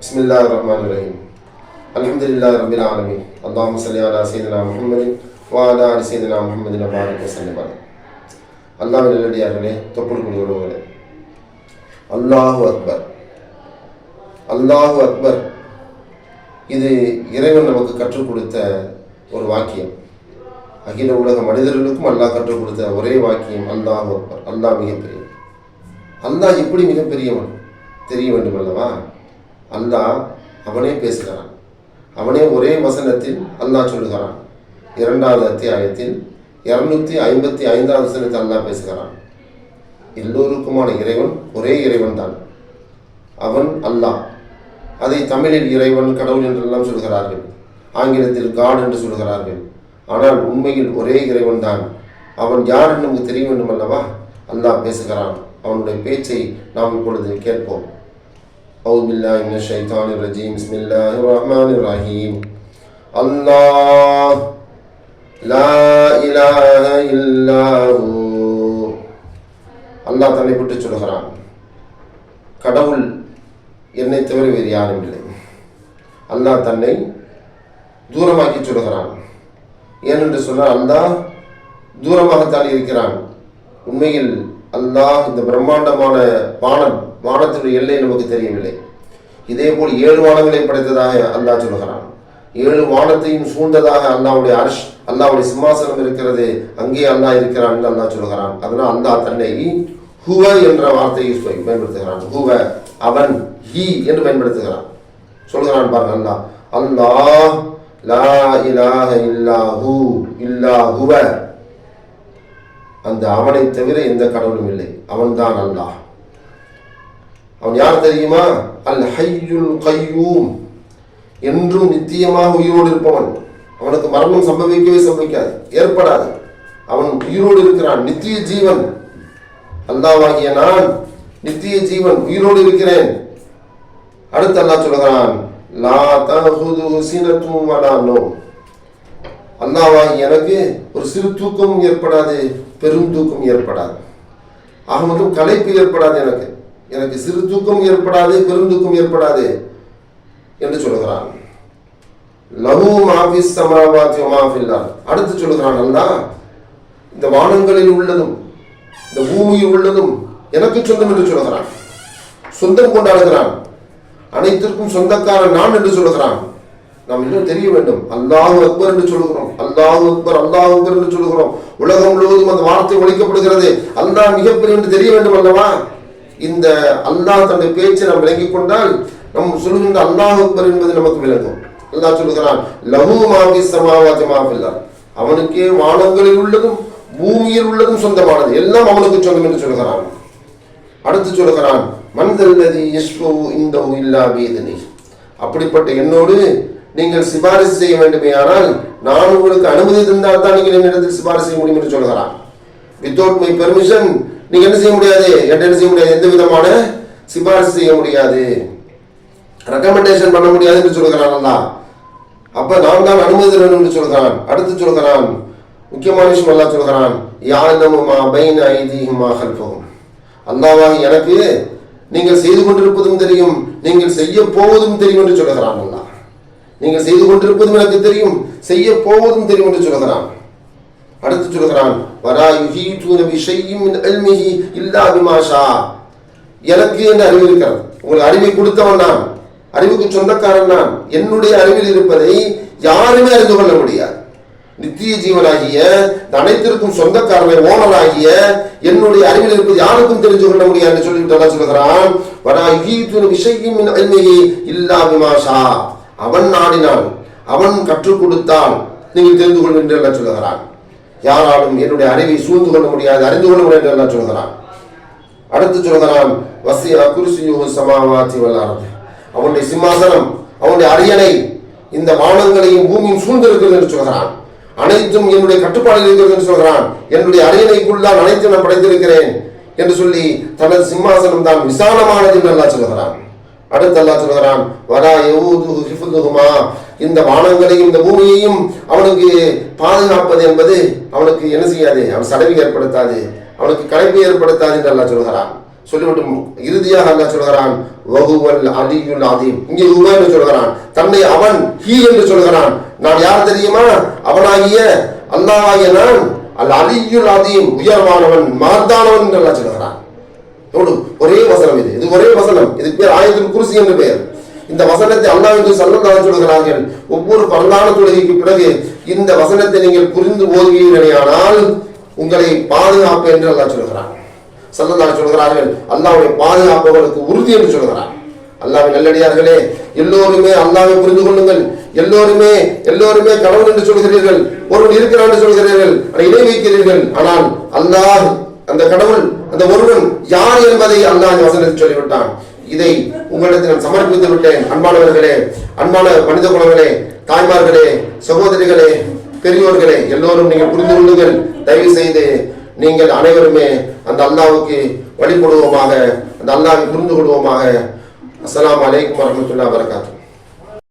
பிஸ்மில்லாஹிர்ரஹ்மானிர்ரஹீம். அல்ஹம்துலில்லாஹி ரப்பில் ஆலமீன். அல்லாஹும்ம ஸல்லி அலா ஸய்யிதினா முஹம்மதின் வ அலா ஆலி ஸய்யிதினா முஹம்மதின் வ பாரிக் வஸல்லிம். அல்லாஹ்வின் நல்லடியார்களே, தொப்புள்குடி உறவுகளே, அல்லாஹு அக்பர், அல்லாஹு அக்பர். இது இறைவன் நமக்கு கற்றுக் கொடுத்த ஒரு வாக்கியம். அகில உலக மனிதர்களுக்கும் அல்லாஹ் கற்றுக் கொடுத்த ஒரே வாக்கியம் அல்லாஹு அக்பர். அல்லாஹ் மிகப்பெரியவன். அல்லாஹ் எப்படி மிகப்பெரியவன் தெரிய வேண்டும் அல்லவா? அல்லாஹ் அவனே பேசுகிறான். அவனே ஒரே வசனத்தில் அல்லாஹ் சொல்லுகிறான். 2வது அத்தியாயத்தில் 255வது வசனத்தில் அல்லாஹ் பேசுகிறான். எல்லோருக்குமான இறைவன் ஒரே இறைவன் தான், அவன் அல்லாஹ். அதை தமிழில் இறைவன், கடவுள் என்றெல்லாம் சொல்கிறார்கள், ஆங்கிலத்தில் காட் என்று சொல்கிறார்கள். ஆனால் உண்மையில் ஒரே இறைவன் தான். அவன் யார் என்று நமக்கு தெரிய வேண்டும் அல்லவா? அல்லாஹ் பேசுகிறான். அவனுடைய பேச்சை நாம் இப்பொழுது கேட்போம். அவுது பில்லாஹி மினஷ் ஷைத்தானிர் ரஜீம். பிஸ்மில்லாஹிர் ரஹ்மானிர் ரஹீம். அல்லாஹ் லா இலாஹ இல்லாஹு. அல்லாஹ் தன்னை பற்றி சொல்கிறான், கடவுள் என்னை தவிர வேறு யாரும் இல்லை. அல்லாஹ் தன்னை தூரமாக்கி சொல்கிறான். ஏனென்று சொன்னால் அல்லாஹ் தூரமாகத்தான் இருக்கிறான். உண்மையில் அல்லாஹ் இந்த பிரம்மாண்டமான வானத்தினுடைய எல்லை நமக்கு தெரியவில்லை. இதே போல் 7 வானங்களை படைத்ததாக அல்லாஹ் சொல்கிறான். 7 வானத்தையும் சூழ்ந்ததாக அல்லாஹ்வுடைய அர்ஷ், அல்லாஹ்வுடைய சிம்மாசனம் இருக்கிறது, அங்கே அல்லாஹ் இருக்கிறான் என்று அல்லாஹ் சொல்கிறான். அதனால் அல்லாஹ் தன்னை ஹுவ என்ற வார்த்தையை பயன்படுத்துகிறான். ஹுவ, அவன், ஹி என்று பயன்படுத்துகிறான். சொல்கிறான் பாருங்க, அல்லாஹ் அல்லாஹ் லா இலாஹ இல்லாஹு இல்லா ஹுவ. அந்த அவனை தவிர எந்த கடவுளும் இல்லை, அவன்தான் அல்லாஹ். அவன் யார் தெரியுமா? அல் ஹய்யுல் கய்யூம், என்றும் நித்தியமாக உயிரோடு இருப்பவன். அவனுக்கு மரணம் சம்பவிக்காது, ஏற்படாது. அவன் உயிரோடு இருக்கிறான், நித்திய ஜீவன். அல்லாஹ்வாகிய நான் நித்திய ஜீவன், உயிரோடு இருக்கிறேன். அடுத்து அல்லாஹ் சொல்கிறான், லா தஹுதுஹு சினத்தும் வலா நௌம். அல்லாஹ்வாகிய எனக்கு ஒரு சிறு தூக்கம் ஏற்படாது, பெரும் தூக்கம் ஏற்படாது. ஆக மொத்தம் களைப்பு ஏற்படாது. எனக்கு சிறு தூக்கம் ஏற்படாது, பெரும் தூக்கம் ஏற்படாது என்று சொல்கிறான். லஹு மா ஃபிஸ் ஸமாவாதி வ மா ஃபில் அர்த். அடுத்து சொல்கிறான் அல்லாஹ், இந்த வானங்களில் உள்ளதும் இந்த பூமியில் உள்ளதும் எனக்கு சொந்தம் என்று சொல்கிறான். சொந்தம் கொண்டாடுகிறான். அனைத்திற்கும் சொந்தக்காரன் நான் என்று சொல்கிறான். நாம் இன்னும் தெரிய வேண்டும், அல்லாஹு அக்பர் என்று சொல்லுகிறோம், அல்லாஹு அக்பர், அல்லாஹு அக்பர் என்று சொல்லுகிறோம். உலகம் முழுவதும் அந்த வார்த்தை ஒலிக்கப்படுகிறது. அல்லாஹ் மிகப்பெரிய என்று தெரிய வேண்டும் அல்லவா? இந்த அல்லாஹ் தன்னுடைய பேச்சை நாம் விளங்கிக் கொண்டால் நம் சொல்லுகின்ற அல்லாஹு அக்பர் என்பது நமக்கு விளங்கும். அல்லாஹ் சொல்லுகிறான், லஹு மா ஃபிஸ் ஸமாவாதி வ மா ஃபில் அர்த். அவனுக்கே வானங்களில் உள்ளதும் பூமியில் உள்ளதும் சொந்தமானது, எல்லாம் அவனுக்கு சொந்தம் என்று சொல்கிறான். அடுத்து சொல்கிறான், மன் தல்லதி யஷ்ஃபஉ இன்தஹு இல்லா பிஇذنஹி. அப்படிப்பட்ட என்னோடு நீங்கள் சிபாரிசு செய்ய வேண்டுமேயானால் நான் உங்களுக்கு அனுமதி தந்தால் தான் நீங்கள் என்னிடத்தில் சிபாரிசு செய்ய முடியும் என்று சொல்கிறான். வித்தவுட் மை பெர்மிஷன் நீங்க என்ன செய்ய முடியாது, என்ன செய்ய முடியாது, எந்த விதமான சிபாரிசு செய்ய முடியாது, ரெக்கமெண்டேஷன் பண்ண முடியாது என்று சொல்கிறான் அல்லாஹ். அப்ப நான் தான் அனுமதி தரணும் என்று சொல்கிறான். அடுத்து சொல்கிறான், முக்கியமான விஷயம் அல்லாஹ் சொல்கிறான், யஅலமு மா பைன ஐதீஹிம் வ கல்ஃபஹும். அல்லாஹ்வாகி எனக்கு நீங்கள் செய்து கொண்டிருப்பதும் தெரியும், நீங்கள் செய்ய போவதும் தெரியும் என்று சொல்கிறான் அல்லாஹ். நீங்கள் செய்து கொண்டிருப்பதும் எனக்கு தெரியும், செய்ய போவதும் தெரியும் என்று சொல்கிறான். அடுத்து சொல்கிறான், வரா யுஹீதுன பிஷைஇன் மின் இல்மிஹி இல்லா பிமா ஷா. எனக்கு என்ன அறிவு இருக்கிறது, உங்களுக்கு அறிவை கொடுத்தவன் நான், அறிவுக்கு சொந்தக்காரன் நான். என்னுடைய அறிவில் இருப்பதை யாருமே அறிந்து கொள்ள முடியாது. நித்திய ஜீவனாகிய அனைத்திற்கும் சொந்தக்காரனை, ஓனராகிய என்னுடைய அறிவில் இருப்பது யாருக்கும் தெரிந்து கொள்ள முடியாது என்று சொல்லிவிட்டு சொல்கிறான், வரா யுஹீதுன பிஷைஇன் மின் இல்மிஹி இல்லா பிமா ஷா. அவன் நாடினான், அவன் கற்றுக் கொடுத்தான், நீங்கள் தெரிந்து கொள்ளுங்கள் என்று எல்லாம் சொல்கிறான். யாராலும் என்னுடைய அறிவை சூழ்ந்து கொள்ள முடியாது, அறிந்து கொள்ள முடியாது என்று எல்லாம் சொல்கிறான். அடுத்து சொல்கிறான், வஸிஅ குர்சியுஹு ஸமாவாதி வல் அர்த். அவனுடைய சிம்மாசனம், அவனுடைய அரியணை இந்த வானங்களையும் பூமியும் சூழ்ந்திருக்கிறது என்று சொல்கிறான். அனைத்தும் என்னுடைய கட்டுப்பாடில் இருக்கிறது என்று சொல்கிறான். என்னுடைய அரியணைக்குள் தான் அனைத்தும் நான் படைத்திருக்கிறேன் என்று சொல்லி தனது சிம்மாசனம் தான் விசாலமானது என்று அல்லாஹ் சொல்கிறான். அடுத்து அல்லாஹ் சொல்கிறான், வரா யஊதுஹு ஹிஃபுதுஹுமா. இந்த வானங்களையும் இந்த பூமியையும் அவனுக்கு பாதுகாப்பது என்பது அவனுக்கு என்ன செய்யாது, அவன் சடவி ஏற்படுத்தாது, அவனுக்கு களைப்பு ஏற்படுத்தாது என்று அல்லாஹ் சொல்கிறான். சொல்லிவிட்டு இறுதியாக அல்லாஹ் சொல்கிறான் வஹுவல் அலியுல் அதீம். இங்கே ஹுவ என்று சொல்கிறான், தன்னை அவன் ஹீ என்று சொல்கிறான். நான் யார் தெரியுமா? அவனாகிய அல்லாஹ்வாகிய நான் அல் அலியுல் அதீம், உயர்வானவன், மகத்தானவன் என்று அல்லாஹ் சொல்கிறான். ஒரே வசனம் இது ஒரே வசனம். இதுக்கு பேர் ஆயத்துல் குர்சி என்று பெயர். இந்த வசனத்தை அல்லாஹ் என்று ஸல்லல்லாஹு அலைஹி சொல்கிறார்கள். ஒவ்வொரு பரலான தொழுகைக்கு பிறகு இந்த வசனத்தை நீங்கள் புரிந்து ஓதுவீர்களானால் உங்களை பாதுகாப்பு என்று அல்லாஹ் சொல்கிறான். ஸல்லல்லாஹு அலைஹி சொல்கிறார்கள், அல்லாஹ்வுடைய பாதுகாப்புகளுக்கு உறுதி என்று சொல்கிறார். அல்லாஹ்வின் நல்லடியார்களே, எல்லோருமே அல்லாஹ்வை புரிந்து கொள்ளுங்கள். எல்லோருமே கடவுள் என்று சொல்கிறீர்கள், ஒருவன் இருக்கிறான் என்று சொல்கிறீர்கள், இணை வைக்கிறீர்கள். ஆனால் அல்லாஹ், அந்த கடவுள், அந்த ஒருவன் யார் என்பதை அல்லாஹ் வசனத்தில் சொல்லிவிட்டான். இதை உங்களிடத்தில் நான் சமர்ப்பித்து விட்டேன். அன்பானவர்களே, அன்பான மனித குலங்களே, தாய்மார்களே, சகோதரிகளே, பெரியோர்களே, எல்லோரும் நீங்கள் புரிந்து கொள்ளுங்கள். தயவு செய்து நீங்கள் அனைவருமே அந்த அல்லாஹ்வுக்கு வழிபடுவோமாக, அந்த அல்லாஹ்வை புரிந்து கொள்வோமாக. அஸ்ஸலாமு அலைக்கும் வரஹ்மத்துல்லாஹி வபரகாத்துஹு.